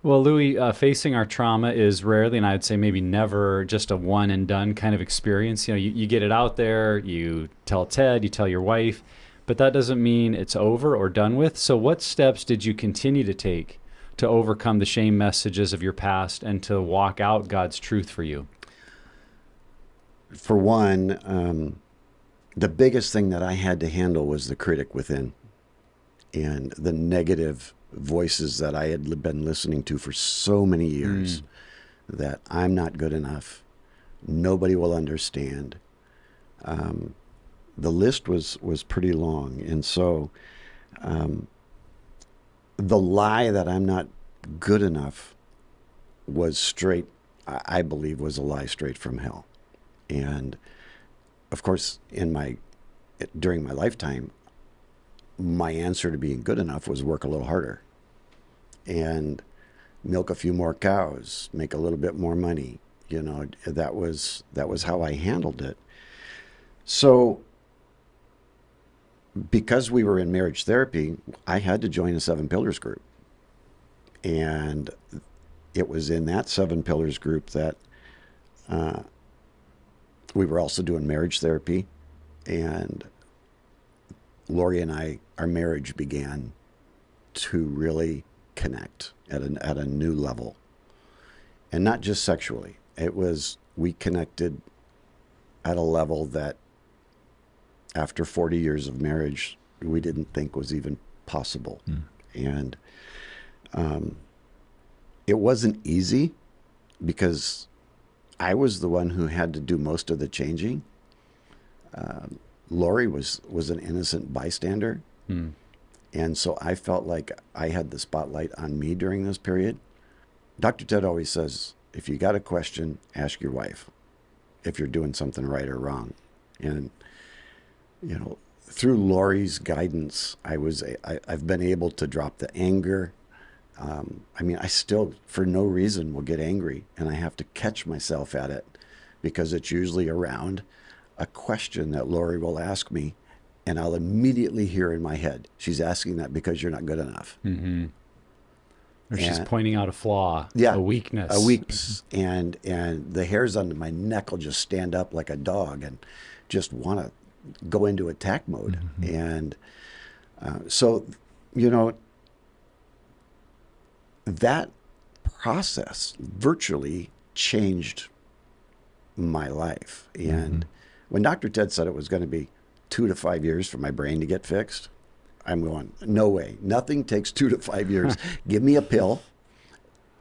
Well, Louis, facing our trauma is rarely, and I'd say maybe never, just a one and done kind of experience. You get it out there, you tell Ted, you tell your wife, but that doesn't mean it's over or done with. So, what steps did you continue to take to overcome the shame messages of your past and to walk out God's truth for you? For one, the biggest thing that I had to handle was the critic within and the negative voices that I had been listening to for so many years that I'm not good enough. Nobody will understand. The list was pretty long. And so the lie that I'm not good enough was straight, I believe, was a lie straight from hell. And of course, during my lifetime, my answer to being good enough was work a little harder and milk a few more cows, make a little bit more money. That was how I handled it. So because we were in marriage therapy, I had to join a 7 Pillars group. And it was in that 7 Pillars group that we were also doing marriage therapy. And Lori and I, our marriage began to really connect at a new level. And not just sexually. We connected at a level that after 40 years of marriage, we didn't think was even possible. And it wasn't easy because I was the one who had to do most of the changing. Lori was an innocent bystander. And so I felt like I had the spotlight on me during this period. Dr. Ted always says, if you got a question, ask your wife if you're doing something right or wrong. And, through Lori's guidance, I've been able to drop the anger. I still, for no reason, will get angry, and I have to catch myself at it because it's usually around a question that Lori will ask me, and I'll immediately hear in my head, she's asking that because you're not good enough. Or she's pointing out a flaw, Yeah, a weakness. a weakness, and the hairs on my neck will just stand up like a dog and just want to go into attack mode. And so, that process virtually changed my life. And when Dr. Ted said it was going to be 2 to 5 years for my brain to get fixed, I'm going, no way. Nothing takes 2 to 5 years. Give me a pill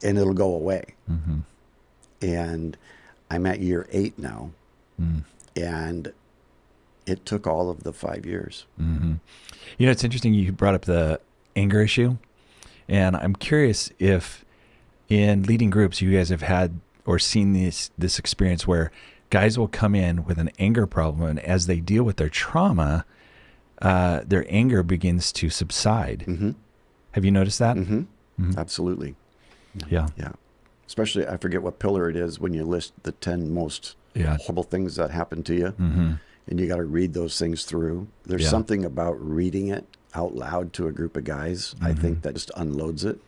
and it'll go away. And I'm at year 8 now. And it took all of the 5 years. It's interesting you brought up the anger issue. And I'm curious if in leading groups you guys have had or seen this experience where guys will come in with an anger problem, and as they deal with their trauma, their anger begins to subside. Have you noticed that? Absolutely. Yeah. Especially, I forget what pillar it is when you list the 10 most horrible things that happened to you. And you got to read those things through. There's something about reading it out loud to a group of guys. I think that just unloads it.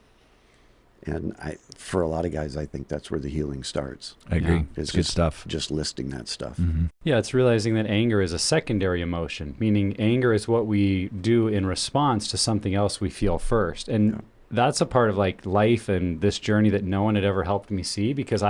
And for a lot of guys, I think that's where the healing starts. I agree. It's good stuff. Just listing that stuff. Yeah, it's realizing that anger is a secondary emotion, meaning anger is what we do in response to something else we feel first. And that's a part of life and this journey that no one had ever helped me see, because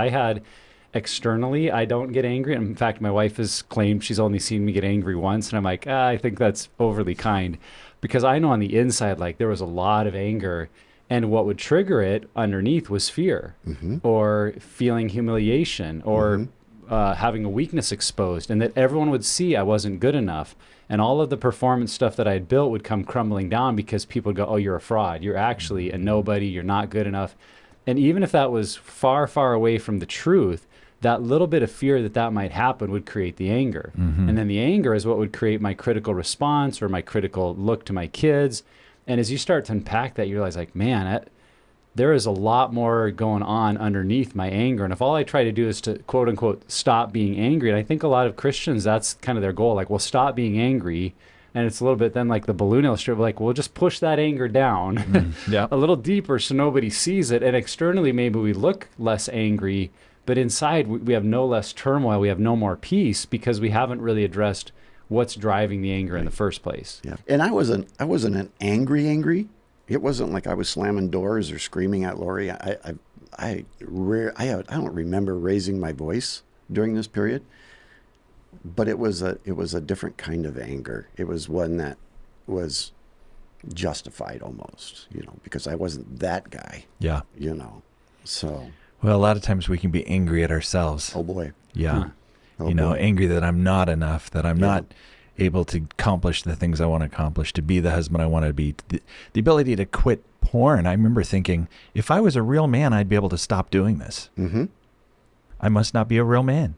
externally, I don't get angry. In fact, my wife has claimed she's only seen me get angry once. And I'm like, I think that's overly kind, because I know on the inside, there was a lot of anger. And what would trigger it underneath was fear or feeling humiliation or having a weakness exposed, and that everyone would see I wasn't good enough. And all of the performance stuff that I had built would come crumbling down because people would go, oh, you're a fraud. You're actually a nobody. You're not good enough. And even if that was far, far away from the truth, that little bit of fear that might happen would create the anger. And then the anger is what would create my critical response or my critical look to my kids. And as you start to unpack that, you realize man, there is a lot more going on underneath my anger. And if all I try to do is to quote unquote, stop being angry, and I think a lot of Christians, that's kind of their goal. Stop being angry. And it's a little bit then like the balloon illustrator, like we'll just push that anger down Yeah. a little deeper so nobody sees it. And externally, maybe we look less angry, but inside we have no less turmoil. We have no more peace because we haven't really addressed what's driving the anger in the first place. Yeah. And I wasn't an angry. It wasn't like I was slamming doors or screaming at Lori. I don't remember raising my voice during this period, but it was a different kind of anger. It was one that was justified almost, because I wasn't that guy, Yeah. So, Well, a lot of times we can be angry at ourselves. oh boy. Yeah. Huh. Oh, boy. Angry that I'm not enough, that I'm Yeah. not able to accomplish the things I want to accomplish, to be the husband I want to be. The ability to quit porn. I remember thinking, if I was a real man, I'd be able to stop doing this. Mm-hmm. I must not be a real man.